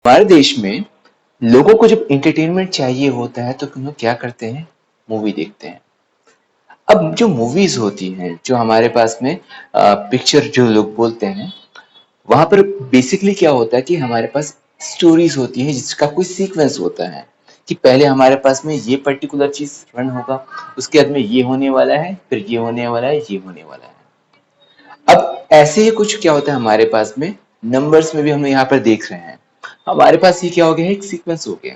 हमारे देश में लोगों को जब एंटरटेनमेंट चाहिए होता है तो हम लोग क्या करते हैं? मूवी देखते हैं। अब जो मूवीज होती हैं, जो हमारे पास में पिक्चर जो लोग बोलते हैं, वहां पर बेसिकली क्या होता है कि हमारे पास स्टोरीज होती है जिसका कोई सीक्वेंस होता है कि पहले हमारे पास में ये पर्टिकुलर चीज रन होगा, उसके बाद में ये होने वाला है, फिर ये होने वाला है, ये होने वाला है। अब ऐसे ही कुछ क्या होता है हमारे पास में, नंबर्स में भी हम यहाँ पर देख रहे हैं। हमारे पास ये क्या हो गया है, एक सीक्वेंस हो गया।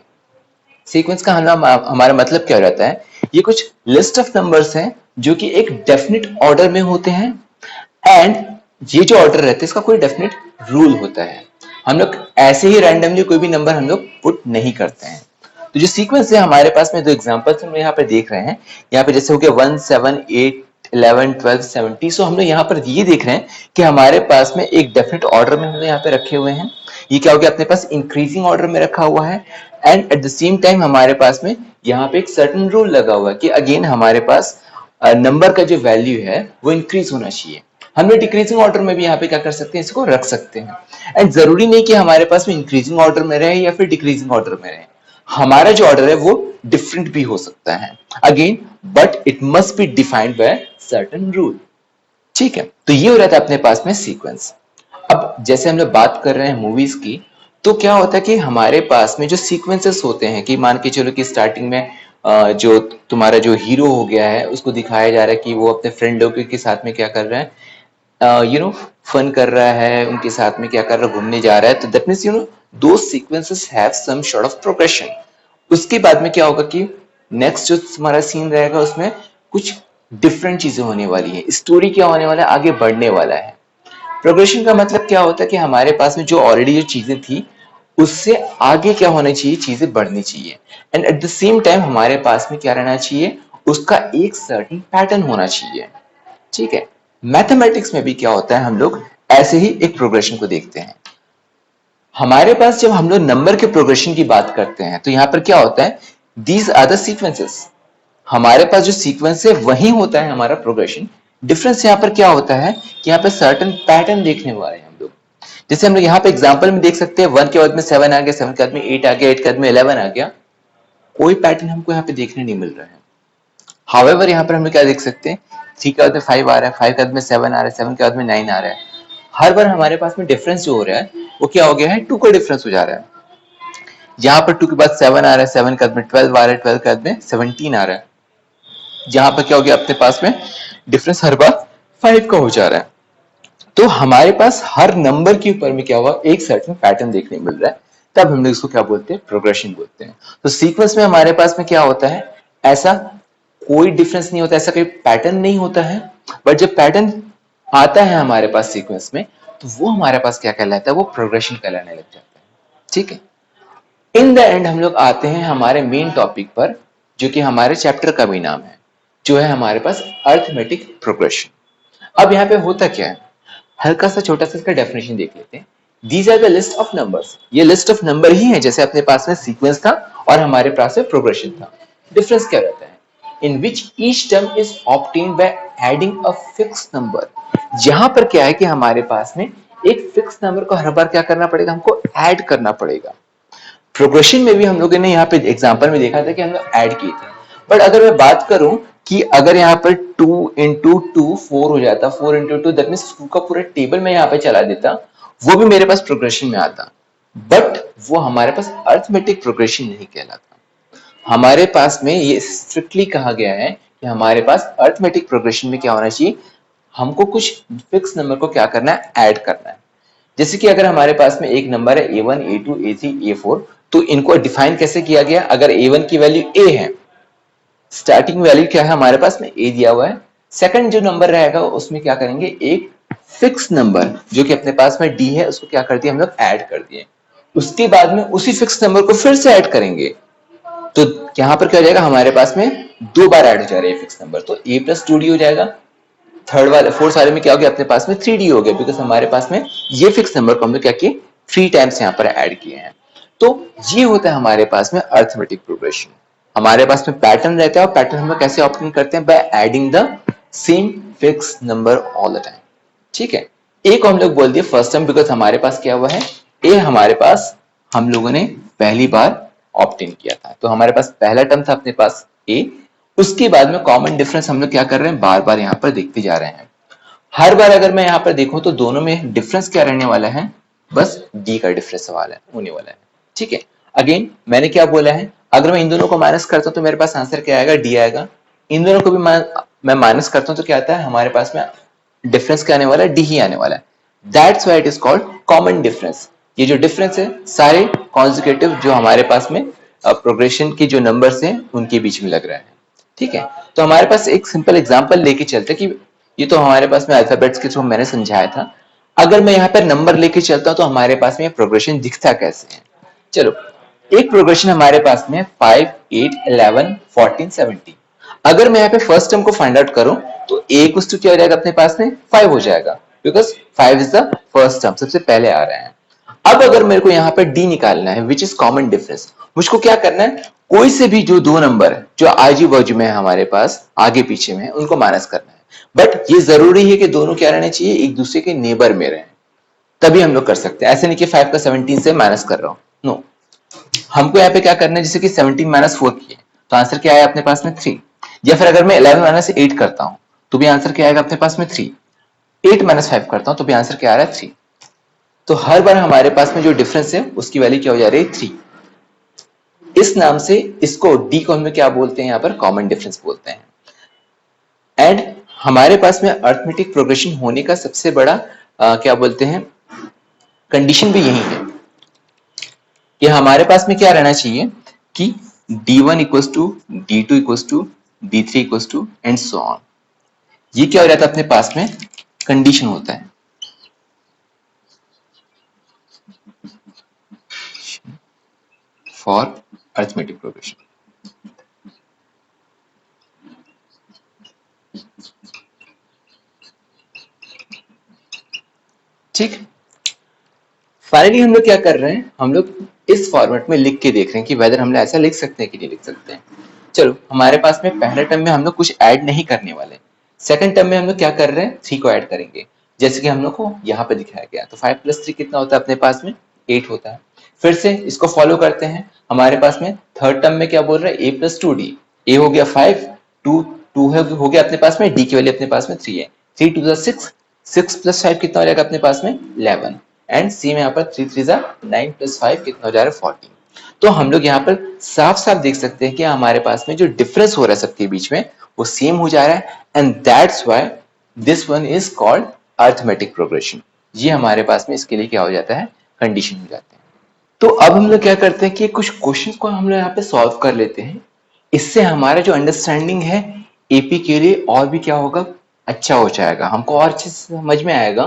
सीक्वेंस का हमारा मतलब क्या रहता है? ये कुछ लिस्ट ऑफ नंबर्स हैं जो कि एक डेफिनेट ऑर्डर में होते हैं। एंड ये जो ऑर्डर रहता है इसका कोई डेफिनेट रूल होता है। हम लोग ऐसे ही रैंडमली कोई भी नंबर हम लोग पुट नहीं करते हैं। तो जो सीक्वेंस है हमारे पास में, दो एग्जांपल्स हम यहाँ पे देख रहे हैं। यहाँ पे जैसे हो गया 1 7 8 11 12 17। सो हम लोग यहाँ पर ये देख रहे हैं कि हमारे पास में एक डेफिनेट ऑर्डर में हम लोग यहाँ पे रखे हुए हैं। ये क्या हो गया, अपने पास इंक्रीजिंग ऑर्डर में रखा हुआ है। And at the same time हमारे पास में यहाँ पे एक सर्टेन रूल लगा हुआ है कि अगेन हमारे पास नंबर का जो वैल्यू है वो इंक्रीज होना चाहिए। हम लोग डिक्रीजिंग ऑर्डर में भी यहाँ पे क्या कर सकते हैं, इसको रख सकते हैं। एंड जरूरी नहीं कि हमारे पास में इंक्रीजिंग ऑर्डर में रहे या फिर डिक्रीजिंग ऑर्डर में रहे। हमारा जो ऑर्डर है वो डिफरेंट भी हो सकता है again, but it must be defined by certain rule. ठीक है, तो ये हो रहा था अपने पास में सीक्वेंस। अब जैसे हम लोग बात कर रहे हैं मूवीज की, तो क्या होता है कि हमारे पास में जो सीक्वेंसेस होते हैं कि मान के चलो कि स्टार्टिंग में जो तुम्हारा जो हीरो हो गया है उसको दिखाया जा रहा है कि वो अपने फ्रेंड लोगों के साथ में क्या कर रहा है, फन कर रहा है, उनके साथ में क्या कर रहा है, घूमने जा रहा है। तो दैट मीन्स दो sequences have some sort of progression. उसके बाद में क्या होगा कि नेक्स्ट जो हमारा सीन रहेगा उसमें कुछ डिफरेंट चीजें होने वाली है, स्टोरी क्या होने वाला है, आगे बढ़ने वाला है। प्रोग्रेशन का मतलब क्या होता है कि हमारे पास में जो ऑलरेडी जो चीजें थी उससे आगे क्या होना चाहिए, चीजें बढ़नी चाहिए। And at the same time हमारे पास में क्या रहना चाहिए, उसका एक सर्टेन पैटर्न होना चाहिए। ठीक है, मैथमेटिक्स में भी क्या होता है, हम लोग ऐसे ही एक प्रोग्रेशन को देखते हैं। हमारे पास जब हम लोग नंबर के प्रोग्रेशन की बात करते हैं तो यहां पर क्या होता है, दीज आर द सीक्वेंसेस। हमारे पास जो सीक्वेंस है वही होता है हमारा प्रोग्रेशन। डिफरेंस यहाँ पर क्या होता है कि यहाँ पे सर्टेन पैटर्न देखने वाले हैं हम लोग। जैसे हम लोग यहाँ पे एग्जांपल में देख सकते हैं, 1 के बाद में 7 आ गया, 7 के बाद में 8 आ गया, 8 के बाद में 11 आ गया। कोई पैटर्न हमको यहाँ पे देखने नहीं मिल रहा है। हाउएवर यहाँ पर हम लोग क्या देख सकते हैं, 3 के बाद में 5 आ रहा है, 5 के बाद में 7 आ रहा है, 7 के बाद में 9 आ रहा है। हर बार हमारे पास में डिफरेंस जो हो रहा है वो क्या हो गया है, 2 का डिफरेंस हो जा रहा है। यहाँ पर 2 के बाद 7 आ रहा है, 7 के बाद में 12 आ रहा है, 12 के बाद में 17 आ रहा है। जहां पर क्या हो गया, अपने पास में डिफरेंस हर बार 5 का हो जा रहा है। तो हमारे पास हर नंबर के ऊपर में क्या हुआ, एक सर्टेन पैटर्न देखने मिल रहा है। तब हम लोग इसको क्या बोलते हैं, प्रोग्रेशन बोलते हैं। तो सीक्वेंस में हमारे पास में क्या होता है, ऐसा कोई डिफरेंस नहीं होता, ऐसा कोई पैटर्न नहीं होता है। बट जब पैटर्न आता है हमारे पास सीक्वेंस में, तो वो हमारे पास क्या कहलाता है, वो प्रोग्रेशन कहलाने लग जाता है। ठीक है, इन द एंड हम लोग आते हैं हमारे मेन टॉपिक पर, जो कि हमारे चैप्टर का भी नाम है, जो है हमारे पास अर्थमेटिक प्रोग्रेशन। अब यहाँ पे होता क्या है, हल्का सा छोटा सा इसका डेफिनेशन देख लेते हैं। These are the list of numbers, ये लिस्ट ऑफ नंबर ही है, जैसे अपने पास में सीक्वेंस था और हमारे पास में प्रोग्रेशन था। डिफरेंस क्या रहता है, in which each term is obtained by adding a fix number. जहां पर क्या है कि हमारे पास में एक फिक्स नंबर को हर बार क्या करना पड़ेगा, हमको ऐड करना पड़ेगा। प्रोग्रेशन में भी हम लोगों ने यहाँ पे एग्जांपल में देखा था कि हम लोग ऐड किए थे। बट अगर मैं बात करूं कि अगर यहाँ पर 2 इंटू 2 4 हो जाता, 4 इंटू 2 दैट मीन्स 2 का पूरा टेबल में यहाँ पे चला देता, वो भी मेरे पास प्रोग्रेशन में आता। बट वो हमारे पास अर्थमेटिक प्रोग्रेशन नहीं कहलाता। हमारे पास में ये स्ट्रिक्टली कहा गया है कि हमारे पास अर्थमेटिक प्रोग्रेशन में क्या होना चाहिए, हमको कुछ फिक्स नंबर को क्या करना है, ऐड करना है। जैसे कि अगर हमारे पास में एक नंबर है A1 A2 A3 A4, तो इनको डिफाइन कैसे किया गया, अगर A1 की वैल्यू A है, स्टार्टिंग वैल्यू क्या है हमारे पास में A दिया हुआ है। सेकंड जो नंबर रहेगा उसमें क्या करेंगे, एक फिक्स नंबर जो कि अपने पास में D है उसको क्या कर दिया हम लोग, ऐड कर दिए। उसके बाद में उसी फिक्स नंबर को फिर से ऐड करेंगे, तो यहाँ पर क्या हो जाएगा, हमारे पास में 2 बार ऐड हो जा रहा है फिक्स नंबर, तो A प्लस 2D हो जाएगा। थर्ड वाले फोर्थ वाले में क्या हो गया, अपने पास में 3D हो गया, बिकॉज हमारे पास में ये फिक्स नंबर को हम लोग क्या किए, 3 टाइम्स यहाँ पर ऐड किए हैं। तो ये होता है हमारे पास में अर्थमेटिक प्रोग्रेशन। हमारे पास में पैटर्न रहता है और पैटर्न हम लोग कैसे ऑब्टेन करते हैं, by adding the same fix number all the time. ठीक है, ए को हम लोग बोल दिए फर्स्ट टर्म, बिकॉज हमारे पास क्या हुआ है, ए हमारे पास हम लोगों ने पहली बार ऑप्ट इन किया था। तो हमारे पास पहला टर्म था अपने पास ए, उसके बाद में कॉमन डिफरेंस हम लोग क्या कर रहे हैं, बार बार यहाँ पर देखते जा रहे हैं। हर बार अगर मैं यहाँ पर देखूं तो दोनों में डिफरेंस क्या रहने वाला है, बस डी का डिफरेंस सवाल है होने वाला है। ठीक है, अगेन मैंने क्या बोला है, अगर मैं इन दोनों को माइनस करता हूं तो मेरे पास आंसर क्या आएगा, डी आएगा। इन दोनों को भी मैं माइनस करता हूं तो क्या आता है, हमारे पास में डिफरेंस क्या आने वाला है, डी ही आने वाला है। That's why it is called common difference. ये जो डिफरेंस है सारे कॉन्जिक्यूटिव जो हमारे पास में प्रोग्रेशन के जो नंबर्स हैं उनके बीच में लग रहा है। ठीक है, तो हमारे पास एक सिंपल एग्जांपल लेके चलते हैं कि ये तो हमारे पास में अल्फाबेट्स के थ्रू मैंने समझाया था। अगर मैं यहाँ पर नंबर लेके चलता हूं तो हमारे पास में प्रोग्रेशन दिखता कैसे है। चलो, एक प्रोग्रेशन हमारे पास में 5, 8, 11, 14, 17। अगर मैं यहाँ पे फर्स्ट टर्म को फाइंड आउट करूं तो ए इक्वल्स टू क्या हो जाएगा अपने पास में, 5 हो जाएगा, because 5 is the first term, सबसे पहले आ रहा है। अब अगर मेरे को यहाँ पर डी निकालना है विच इज कॉमन डिफरेंस, मुझको क्या करना है, कोई से भी जो दो नंबर जो आजू बाजू में है हमारे पास, आगे पीछे में है, उनको माइनस करना है। बट ये जरूरी है कि दोनों क्या रहने चाहिए, एक दूसरे के नेबर में रहे, तभी हम लोग कर सकते हैं। ऐसे नहीं कि 5 का 17 से माइनस कर रहा हूं, नो। हमको यहाँ पे क्या करना है, जैसे कि 17 माइनस 4 किए तो आंसर क्या आया अपने पास में 3। या फिर अगर मैं 11 माइनस 8 करता हूं तो भी आंसर क्या आएगा अपने पास में 3। 8 माइनस 5 करता हूं तो भी आंसर क्या आ रहा है 3। तो हर बार हमारे पास में जो डिफरेंस है उसकी वैल्यू क्या हो जा रही है, 3। इस नाम से इसको डी को हम क्या बोलते हैं, यहाँ पर कॉमन डिफरेंस बोलते हैं। एंड हमारे पास में अर्थमेटिक प्रोग्रेशन होने का सबसे बड़ा क्या बोलते हैं, कंडीशन भी यही है कि हमारे पास में क्या रहना चाहिए कि d1 equals to d2 equals to d3 equals to and so on. ये क्या हो जाता है अपने पास में, कंडीशन होता है फॉर अर्थमेटिक प्रोग्रेशन। ठीक, फाइनली हम लोग क्या कर रहे हैं, हम लोग इस फॉर्मेट में लिख के देख रहे हैं कि वेदर हम लोग ऐसा लिख सकते हैं कि नहीं लिख सकते हैं। चलो, हमारे पास में पहले टर्म में हम लोग कुछ ऐड नहीं करने वाले, सेकंड टर्म में हम लोग क्या कर रहे हैं, 3 को ऐड करेंगे, जैसे कि हम लोग को यहाँ पे दिखाया गया। तो 5 + 3 कितना होता है अपने पास में, 8 होता है। फिर से इसको फॉलो करते हैं, हमारे पास में थर्ड टर्म में क्या बोल रहा है, a + 2d। a हो गया 5, 2 2 हो गया अपने पास में, d की वैल्यू अपने पास में 3 है। 3 2 6, 6 + 5 कितना हो जाएगा अपने पास में 11। एंड सी में यहाँ पर 3 3 9 + 5 कितना हो जा रहा है 14। तो हम लोग यहाँ पर साफ साफ देख सकते हैं कि हमारे पास में जो डिफरेंस हो रहा है सबके बीच में वो सेम हो जा रहा है। And that's why this one is called arithmetic progression. ये हमारे पास में इसके लिए क्या हो जाता है, कंडीशन हो जाते हैं। तो अब हम लोग क्या करते हैं कि कुछ क्वेश्चन को हम लोग यहाँ पे सॉल्व कर लेते हैं। इससे हमारा जो अंडरस्टैंडिंग है एपी के लिए और भी क्या होगा, अच्छा हो जाएगा। हमको और अच्छे से समझ में आएगा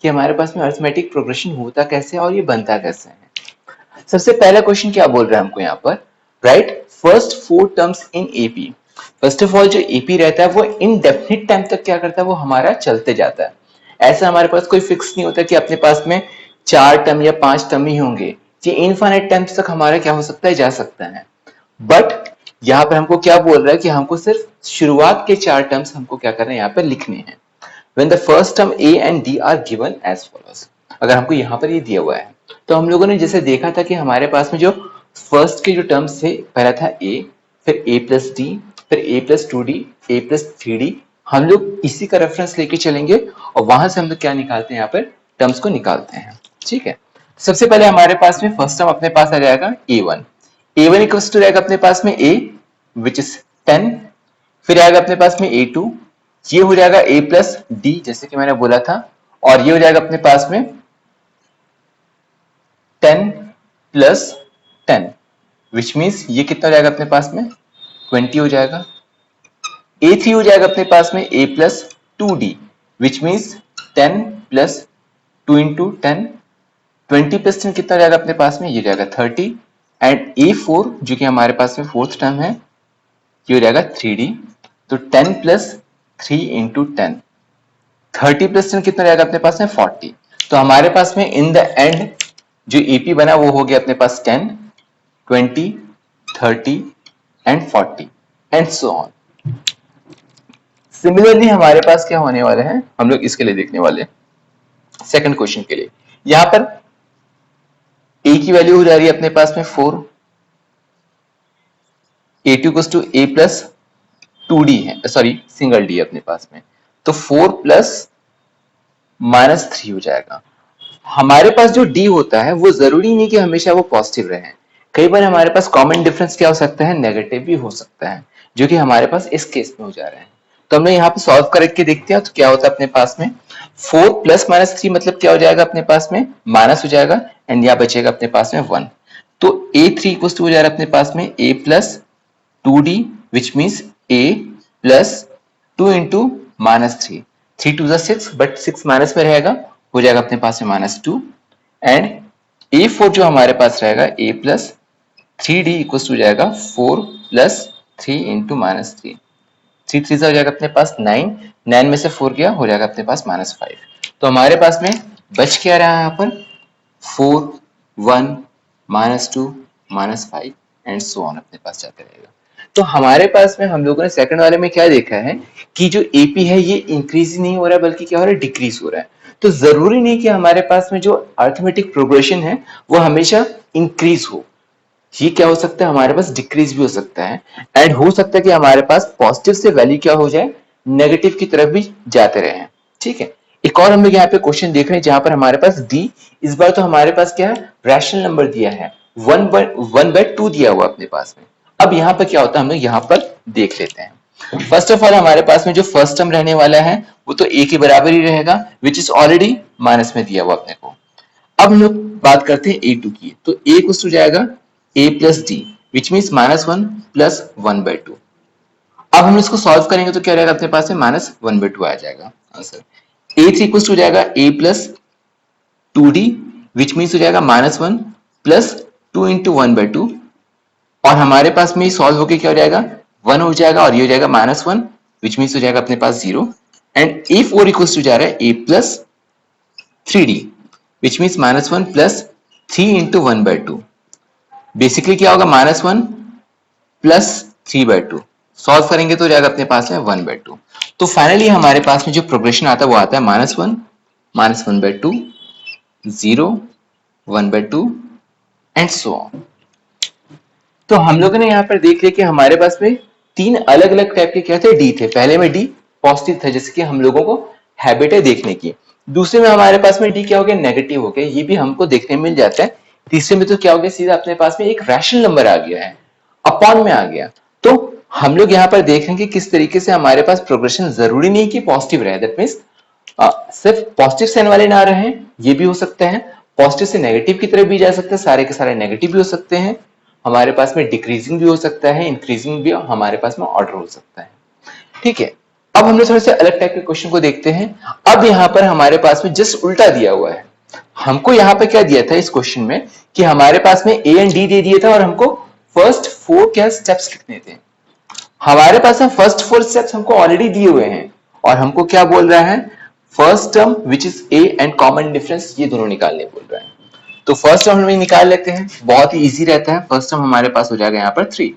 कि हमारे पास में अर्थमेटिक प्रोग्रेशन होता कैसे है और ये बनता कैसे है। सबसे पहला क्वेश्चन क्या बोल रहा है हमको यहाँ पर, right first 4 terms in AP. First of all जो एपी रहता है वो इनडेफिनिट टाइम तक क्या करता है, वो हमारा चलते जाता है। ऐसा हमारे पास कोई फिक्स नहीं होता कि अपने पास में 4 टर्म या 5 टर्म ही होंगे। ये इनफाइनाइट टाइम्स तक हमारा क्या हो सकता है, जा सकता है। बट यहाँ पर हमको क्या बोल रहा है कि हमको सिर्फ शुरुआत के 4 टर्म्स हमको क्या करना है, यहाँ पर लिखने हैं। When the first term a and d are given as follows। अगर हमको यहाँ पर ये दिया हुआ है तो हम लोगों ने जैसे देखा था कि हमारे पास में जो फर्स्ट के जो टर्म्स थे, पहला था a, फिर a + d, फिर a + 2d, a + 3d। हम लोग इसी का रेफरेंस लेके चलेंगे और वहां से हम लोग क्या निकालते हैं, यहाँ पर टर्म्स को निकालते हैं। ठीक है, सबसे पहले हमारे पास में फर्स्ट टर्म अपने पास आ जाएगा a1। a1 इक्वल्स टू रहेगा अपने पास में a विच इज 10। फिर आएगा अपने पास में a2, ये हो जाएगा a + d जैसे कि मैंने बोला था, और ये हो जाएगा अपने पास में 10 + 10 विच मीन्स ये कितना हो जाएगा अपने पास में 20 हो जाएगा। a3 हो जाएगा अपने पास में a + 2d विच मीन्स 10 + 2 × 10, 20 + 10 कितना हो जाएगा अपने पास में, ये जाएगा 30। एंड a4 जो कि हमारे पास में फोर्थ टर्म है, ये हो जाएगा 3d। तो 10 + 3 × 10, 30 + 10 कितना रहेगा अपने पास में 40। तो हमारे पास में इन द एंड जो एपी बना वो हो गया अपने पास 10, 20, 30 and 40 and so on. Similarly हमारे पास क्या होने वाला है, हम लोग इसके लिए देखने वाले हैं सेकंड क्वेश्चन के लिए। यहां पर ए की वैल्यू हो जा रही है अपने पास में 4, a2 equals to a plus 2d है, सॉरी सिंगल डी अपने पास में, तो 4 प्लस -3 हो जाएगा। हमारे पास जो d होता है वो जरूरी नहीं कि हमेशा वो पॉजिटिव रहे, कई बार हमारे पास कॉमन डिफरेंस क्या हो सकता है, नेगेटिव भी हो सकता है, जो कि हमारे पास इस केस में हो जा रहा है। तो हमने यहाँ पे सॉल्व करके देखते हैं तो क्या होता है अपने पास में, 4 प्लस -3 मतलब क्या हो जाएगा अपने पास में, माइनस हो जाएगा, एंड यहाँ बचेगा अपने पास में 1। तो a3 इक्वल टू हो जा रहा है अपने पास में a plus 2d which means a plus 2 into -3, 3 to the 6 but 6 minus में रहेगा, हो जाएगा अपने पास में -2, एंड a4 जो हमारे पास रहेगा a plus 3d इक्वल हो जाएगा 4 plus 3 into -3, 3 3 से हो जाएगा अपने पास 9, 9 में से 4 गया, हो जाएगा अपने पास -5। तो हमारे पास में बच क्या रहा है यहाँ पर, 4 1 -2 -5 एंड सो ऑन अपने पास जाते रहेगा। तो हमारे पास में हम लोगों ने सेकंड वाले में क्या देखा है कि जो एपी है ये इंक्रीज नहीं हो रहा है बल्कि क्या हो रहा है, डिक्रीज हो रहा है। तो जरूरी नहीं कि हमारे पास में जो अर्थमेटिक प्रोग्रेशन है वो हमेशा इंक्रीज हो, ये क्या हो सकता है हमारे पास डिक्रीज भी हो सकता है, एंड हो सकता है कि हमारे पास पॉजिटिव से वैल्यू क्या हो जाए, नेगेटिव की तरफ भी जाते रहे। ठीक है, एक और हम लोग यहाँ पे क्वेश्चन देख रहे हैं जहां पर हमारे पास डी, इस बार तो हमारे पास क्या है, रैशनल नंबर दिया है, 1/2 दिया हुआ अपने पास में। अब यहाँ पर क्या होता है हम लोग यहाँ पर देख लेते हैं। फर्स्ट ऑफ ऑल हमारे पास में जो फर्स्ट टर्म रहने वाला है वो तो a के बराबर ही रहेगा, विच इज ऑलरेडी माइनस में दिया हुआ अपने को। अब हम लोग बात करते हैं a2 की, तो a कुछ हो जाएगा a plus D which means -1 plus 1/2। अब हम इसको सॉल्व करेंगे तो क्या रहेगा अपने पास में, -1/2 आ जाएगा आंसर। a3 इक्वल हो जाएगा a plus 2d which means हो जाएगा -1 प्लस 2 इंटू 1/2, और हमारे पास में सॉल्व होके क्या हो जाएगा, 1 हो जाएगा, और ये हो जाएगा -1 विच मीन्स हो जाएगा अपने पास 0, एंड a4 इक्वल हो जा रहा है a plus 3d which means -1 plus 3 into 1/2। Basically क्या होगा, -1 प्लस 3/2, सॉल्व करेंगे तो जाएगा अपने पास में 1/2। तो फाइनली हमारे पास में जो प्रोग्रेशन आता है वो आता है -1 -1/2 0 1/2 एंड सो ऑन। तो हम लोगों ने यहाँ पर देख लिया कि हमारे पास में तीन अलग अलग टाइप के क्या थे, डी थे। पहले में डी पॉजिटिव था जैसे कि हम लोगों को हैबिट है देखने की, दूसरे में हमारे पास में डी क्या हो गया, नेगेटिव हो गया, ये भी हमको देखने में मिल जाता है। तीसरे में तो क्या हो गया, सीधा अपने पास में एक रैशनल नंबर आ गया है, अपॉन में आ गया। तो हम लोग यहाँ पर देखेंगे किस तरीके से हमारे पास प्रोग्रेशन जरूरी नहीं कि पॉजिटिव रहे, दैट मीन्स सिर्फ पॉजिटिव साइन वाले ना रहे, ये भी हो सकता है, पॉजिटिव से नेगेटिव की तरफ भी जा सकते हैं, सारे के सारे नेगेटिव भी हो सकते हैं, हमारे पास में डिक्रीजिंग भी हो सकता है, इंक्रीजिंग भी हमारे पास में ऑर्डर हो सकता है। ठीक है, अब हम लोग थोड़े से अलग टाइप के क्वेश्चन को देखते हैं। अब यहाँ पर हमारे पास में जस्ट उल्टा दिया हुआ है, हमको यहाँ पे क्या दिया था इस क्वेश्चन में कि हमारे पास में ए एंड डी दे दिया था और हमको फर्स्ट 4 क्या स्टेप्स लिखने थे। हमारे पास में फर्स्ट 4 स्टेप्स हमको ऑलरेडी दिए हुए हैं, और हमको क्या बोल रहा है, first term which is A and common difference, ये दोनों निकालने बोल रहा है। तो फर्स्ट टर्म हम निकाल लेते हैं, बहुत ही इजी रहता है। फर्स्ट टर्म हमारे पास हो जाएगा यहाँ पर 3।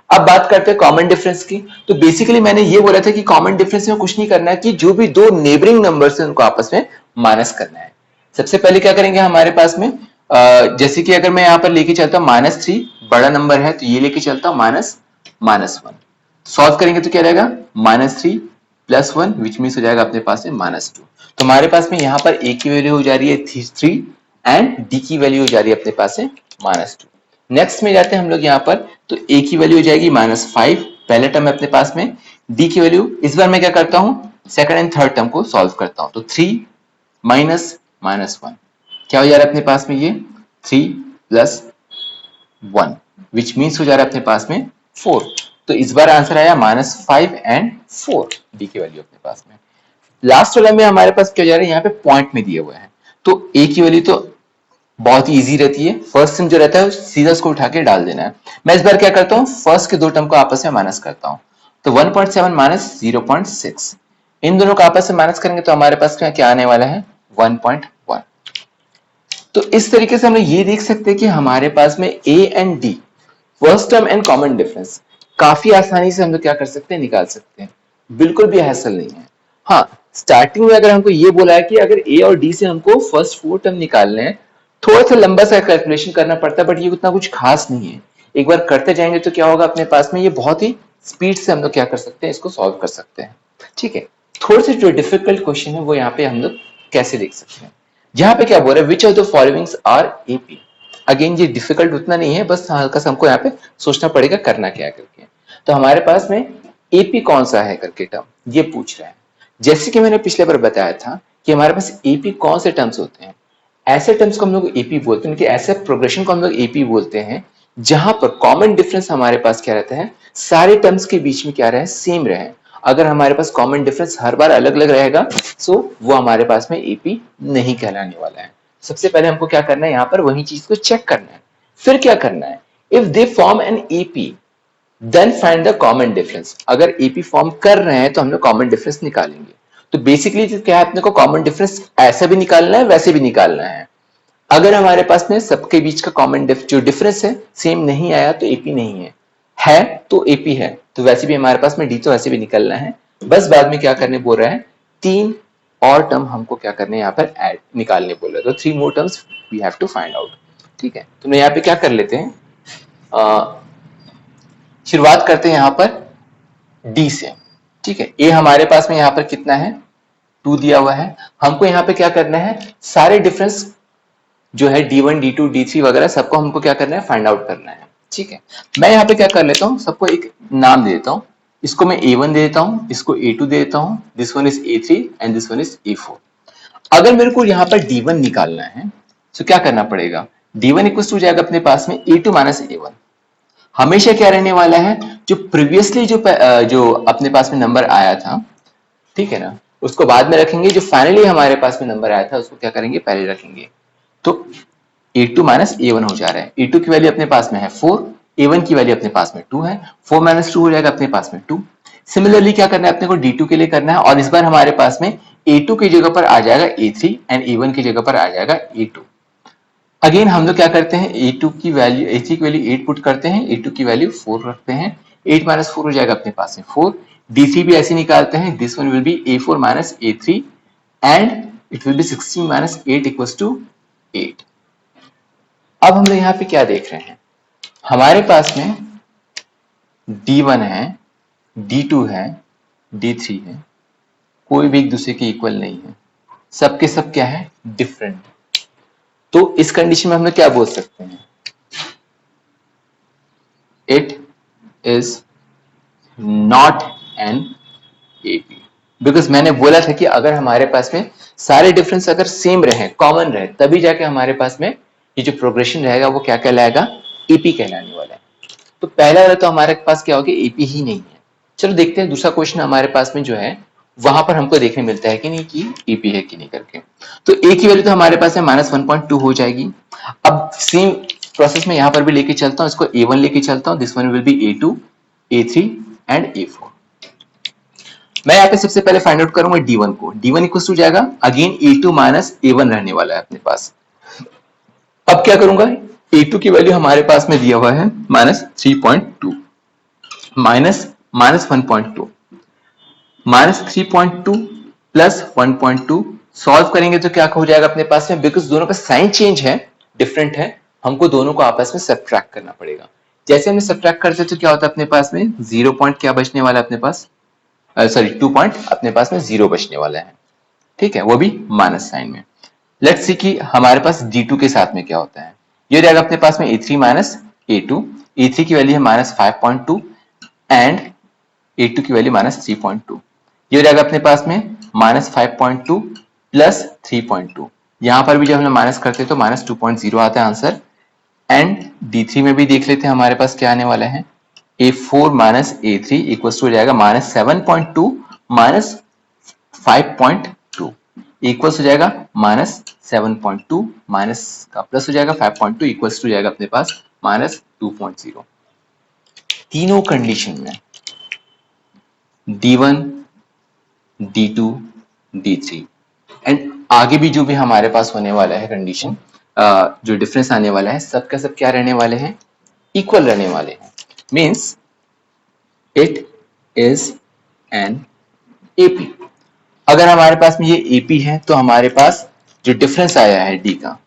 अब बात करते हैं कॉमन डिफरेंस की। तो बेसिकली मैंने ये बोला था कि कॉमन डिफरेंस में कुछ नहीं करना है, कि जो भी दो नेबरिंग नंबर्स हैं उनको आपस में माइनस करना है। सबसे पहले क्या करेंगे हमारे पास में, जैसे कि अगर मैं यहाँ पर लेके चलता हूँ -3 बड़ा नंबर है तो ये लेके चलता हूँ -1, सॉल्व करेंगे तो क्या रहेगा, -3 प्लस 1 विच मीन्स हो जाएगा अपने पास में -2। तो हमारे पास में यहाँ पर ए की वैल्यू हो जा रही है 3 एंड डी की वैल्यू हो जा रही है अपने पास में -2। नेक्स्ट में जाते हैं हम लोग यहाँ पर, तो a की वैल्यू हो जाएगी -5, पहले टर्म है अपने पास में, d की वैल्यू, इस बार मैं क्या करता हूँ, सेकंड एंड थर्ड टर्म को सॉल्व करता हूँ। तो 3 माइनस -1 क्या हो जा रहा है अपने पास में, ये 3 प्लस 1 विच मीन्स हो जा रहा है अपने पास में 4। तो इस बार आंसर आया -5 एंड 4, डी की वैल्यू अपने पास में। लास्ट वाला में हमारे पास क्या जा रहा है, यहाँ पे पॉइंट में दिए हुए हैं, तो a की वैल्यू तो बहुत ही इजी रहती है, फर्स्ट टर्म जो रहता है सीधा उसको उठा के डाल देना है। मैं इस बार क्या करता हूँ, फर्स्ट के दो टर्म को आपस में माइनस करता हूँ, तो 1.7 माइनस 0.6, इन दोनों को आपस में माइनस करेंगे तो हमारे पास क्या आने वाला है, 1.1। तो इस तरीके से हम ये देख सकते हैं कि हमारे पास में A and D, first term and common difference, काफी आसानी से हम लोग क्या कर सकते हैं, निकाल सकते हैं, बिल्कुल भी हैसल नहीं है। हाँ, स्टार्टिंग में अगर हमको ये बोला है कि अगर ए और डी से हमको फर्स्ट 4 टर्म निकालने हैं थोड़ा सा लंबा सा कैलकुलेशन करना पड़ता है, बट ये उतना कुछ खास नहीं है। एक बार करते जाएंगे तो क्या होगा, अपने पास में ये बहुत ही स्पीड से हम लोग क्या कर सकते हैं, इसको सॉल्व कर सकते हैं। ठीक है, थोड़े से जो डिफिकल्ट क्वेश्चन है वो यहाँ पे हम लोग कैसे देख सकते हैं। यहाँ पे क्या बोल रहा है, which of the followings are AP. Again ये डिफिकल्ट उतना नहीं है, बस हल्का सा हमको यहाँ पे सोचना पड़ेगा करना क्या है करके। तो हमारे पास में एपी कौन सा है करके टर्म ये पूछ रहा है। जैसे कि मैंने पिछले बार बताया था कि हमारे पास एपी कौन से टर्म्स होते हैं, ऐसे टर्म्स को हम लोग एपी बोलते हैं, कि ऐसे प्रोग्रेशन को हम लोग एपी बोलते हैं जहां पर कॉमन डिफरेंस हमारे पास क्या रहता है, सारे टर्म्स के बीच में क्या रहे, सेम रहे। अगर हमारे पास कॉमन डिफरेंस हर बार अलग अलग रहेगा तो वो हमारे पास में एपी नहीं कहलाने वाला है। सबसे पहले हमको क्या करना है, यहाँ पर वही चीज को चेक करना है। फिर क्या करना है, if they form an AP then find the common difference. अगर एपी फॉर्म कर रहे हैं तो हम लोग कॉमन डिफरेंस निकालेंगे। तो बेसिकली क्या है, अपने को कॉमन डिफरेंस ऐसा भी निकालना है, वैसे भी निकालना है। अगर हमारे पास में सबके बीच का कॉमन जो डिफरेंस है सेम नहीं आया तो एपी नहीं है तो एपी है। तो वैसे भी हमारे पास में डी तो वैसे भी निकलना है। बस बाद में क्या करने बोल रहा है, तीन और टर्म हमको क्या करने यहाँ पर ऐड निकालने बोल रहा है। तो 3 more terms we have to find out. ठीक है, तो मैं यहाँ पे क्या कर लेते हैं, शुरुआत करते हैं यहाँ पर डी से। ठीक है, ए हमारे पास में यहाँ पर कितना है, 2 दिया हुआ है। हमको यहाँ पे क्या करना है, सारे डिफरेंस जो है D1, D2, D3 वगैरह सबको हमको क्या करना है, फाइंड आउट करना है। ठीक है, मैं यहाँ पे क्या कर लेता हूँ, सबको एक नाम दे देता हूँ। इसको मैं A1 दे देता हूँ, इसको A2 दे देता हूँ, this one is A3 and this one is A4। अगर मेरे को यहाँ पर D1 निकालना है तो क्या करना पड़ेगा, D1 इक्वल टू जाएगा अपने पास में A2 माइनस A1। हमेशा क्या रहने वाला है, जो प्रीवियसली जो अपने पास में नंबर आया था, ठीक है ना, उसको बाद में रखेंगे। जो फाइनली हमारे पास में नंबर आया था उसको क्या करेंगे, पहले रखेंगे। तो A2 माइनस A1 हो जा रहा है। A2 की वैल्यू अपने पास में है 4, A1 की वैल्यू अपने पास में 2 है। 4 माइनस 2 हो जाएगा अपने पास में 2। सिमिलरली क्या करना है, अपने को D2 के लिए करना है, और इस बार हमारे पास में A2 की जगह पर आ जाएगा A3 एंड A1 की जगह पर आ जाएगा A2। अगेन हम लोग क्या करते हैं, A2 की वैल्यू, A3 की वैल्यू 8 पुट करते हैं, A2 की वैल्यू 4 रखते हैं। 8 माइनस 4 हो जाएगा अपने पास में 4। D3 भी ऐसे निकालते हैं, this one will be A4 minus A3 and it will be 16 minus 8 equals to 8। अब हम लोग यहाँ पे क्या देख रहे हैं, हमारे पास में D1 है, D2 है, D3 है, कोई भी एक दूसरे के इक्वल नहीं है, सबके सब क्या है, डिफरेंट। तो इस कंडीशन में हम लोग क्या बोल सकते हैं, it is not an AP. Because मैंने बोला था कि अगर हमारे पास में सारे डिफरेंस अगर सेम रहे, कॉमन रहे, तभी जाके हमारे पास में ये जो प्रोग्रेशन रहेगा वो क्या कहलाएगा, एपी कहलाने वाला है। तो पहला वाला तो हमारे पास क्या होगा, एपी ही नहीं है। चलो देखते हैं दूसरा क्वेश्चन हमारे पास में जो है, वहां पर हमको देखने मिलता है कि नहीं कि एपी है कि नहीं करके। तो ए की वैल्यू तो हमारे पास है -1.2 हो जाएगी। अब सेम प्रोसेस में यहां पर भी लेके चलता हूं, इसको A1 लेके चलता हूं, this one will B A2, A3 and A4। मैं यहाँ पे सबसे पहले फाइंड आउट करूंगा D1 को। D1 इक्वल टू जाएगा अगेन A2 माइनस A1 रहने वाला है अपने पास। अब क्या करूंगा, A2 की वैल्यू हमारे पास में दिया हुआ है -3.2 माइनस -1.2 -3.2 प्लस 1.2 सॉल्व करेंगे तो क्या हो जाएगा अपने पास में, बिकॉज दोनों का साइन चेंज है, डिफरेंट है, हमको दोनों को आपस में सब्ट्रैक्ट करना पड़ेगा। जैसे हमने सब्ट्रैक्ट करते तो क्या होता है अपने पास में, 0 पॉइंट क्या बचने वाला है अपने पास, सॉरी 2 पॉइंट अपने पास में 0 बचने वाला है। ठीक है, वो भी माइनस साइन में। लेट्स सी कि हमारे पास D2 के साथ में क्या होता है। ये रहेगा अपने पास में A3 माइनस A2। A3 की वैल्यू है -5.2 एंड A2 की वैल्यू -3.2। ये रहेगा अपने पास में -5.2 प्लस 3.2। यहां पर भी जब हम माइनस करते हैं तो -2.0 आता है आंसर। एंड D3 में भी देख लेते हैं हमारे पास क्या आने वाला है, A4 minus A3 equal to हो जाएगा -7.2 माइनस 5.2 इक्वल्स हो जाएगा -7.2 माइनस का प्लस हो जाएगा 5.2 इक्वल्स टू जाएगा अपने पास -2.0। तीनों कंडीशन में D1, D2, D3 एंड आगे भी जो भी हमारे पास होने वाला है कंडीशन, जो डिफरेंस आने वाला है, सबका सब क्या रहने वाले हैं, इक्वल रहने वाले हैं। Means it is an AP. अगर हमारे पास में ये एपी है तो हमारे पास जो डिफरेंस आया है डी का,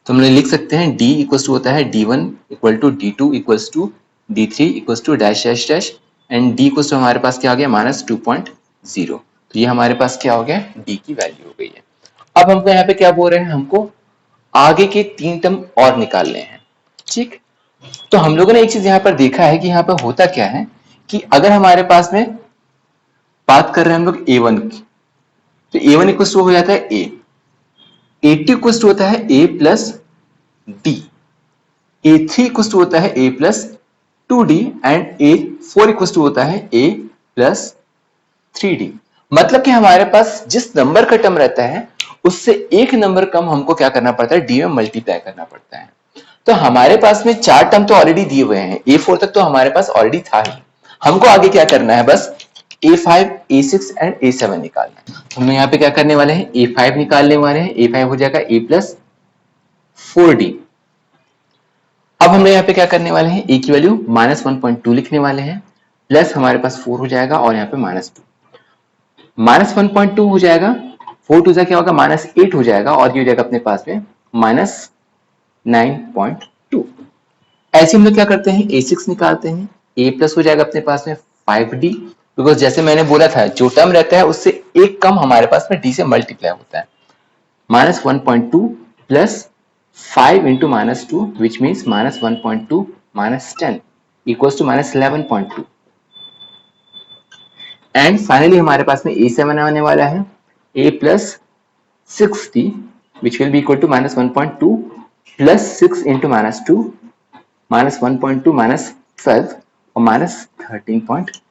तो हम लोग लिख सकते हैं d इक्वल टू होता है d1 equal to d2 equal to d3 equal to dash dash dash and d equal to हमारे पास क्या आ गया -2.0। तो ये हमारे पास क्या हो गया, d की वैल्यू हो गई है। अब हमको यहाँ पे क्या बोल रहे हैं, हमको आगे के 3 टर्म और निकालने हैं। ठीक, तो हम लोगों ने एक चीज यहाँ पर देखा है कि यहाँ पर होता क्या है कि अगर हमारे पास में बात कर रहे हैं हम लोग a1 की, तो a1 इक्वल टू हो जाता है a, a2 इक्वल टू होता है a plus d, a3 equal to होता है a plus 2d and a4 equal to होता है a प्लस 3d। मतलब कि हमारे पास जिस नंबर का टर्म रहता है उससे एक नंबर कम हमको क्या करना पड़ता है, d में मल्टीप्लाई करना पड़ता है। तो हमारे पास में 4 टर्म तो ऑलरेडी दिए हुए हैं, a4 तक तो हमारे पास ऑलरेडी था ही, हमको आगे क्या करना है, बस a5 a6 एंड a7 निकालना है। हम यहाँ पे क्या करने वाले हैं, a5 निकालने वाले हैं, a5 हो जाएगा a प्लस 4d। अब हम यहाँ पे क्या करने वाले हैं, a की वैल्यू -1.2 लिखने वाले हैं, प्लस हमारे पास 4 हो जाएगा और यहाँ पे -2, -1.2 हो जाएगा, 4 टू क्या होगा -8 हो जाएगा और ये हो जाएगा अपने पास में -9.2। ऐसे हम लोग क्या करते हैं, a6 निकालते हैं, a प्लस हो जाएगा अपने पास में 5d, बिकॉज जैसे मैंने बोला था जो टर्म रहता है उससे एक कम हमारे पास में d से मल्टीप्लाई होता है। -1.2 plus 5 into -2 which means -1.2 -10 equals to -11.2 and finally हमारे पास में a7 आने वाला है, a plus 6d which will be equal to -1.2 plus 6 into -2 -1.2 -12 और -13.2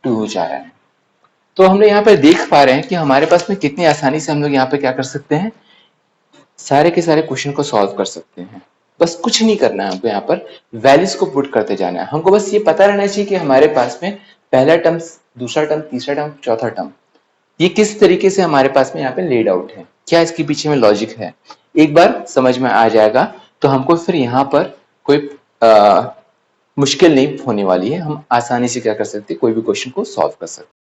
हो जा रहा है। तो हम लोग यहाँ पर देख पा रहे हैं कि हमारे पास में कितनी आसानी से हम लोग यहाँ पे क्या कर सकते हैं, सारे के सारे क्वेश्चन को सॉल्व कर सकते हैं। बस कुछ नहीं करना है हमको, यहाँ पर वैल्यूज को पुट करते जाना है। हमको बस ये पता रहना चाहिए कि हमारे पास में पहला टर्म, दूसरा टर्म, तीसरा टर्म, चौथा टर्म ये किस तरीके से हमारे पास में यहाँ पे लेड आउट है, क्या इसके पीछे में लॉजिक है। एक बार समझ में आ जाएगा तो हमको फिर यहाँ पर कोई मुश्किल नहीं होने वाली है, हम आसानी से क्या कर सकते हैं, कोई भी क्वेश्चन को सॉल्व कर सकते हैं।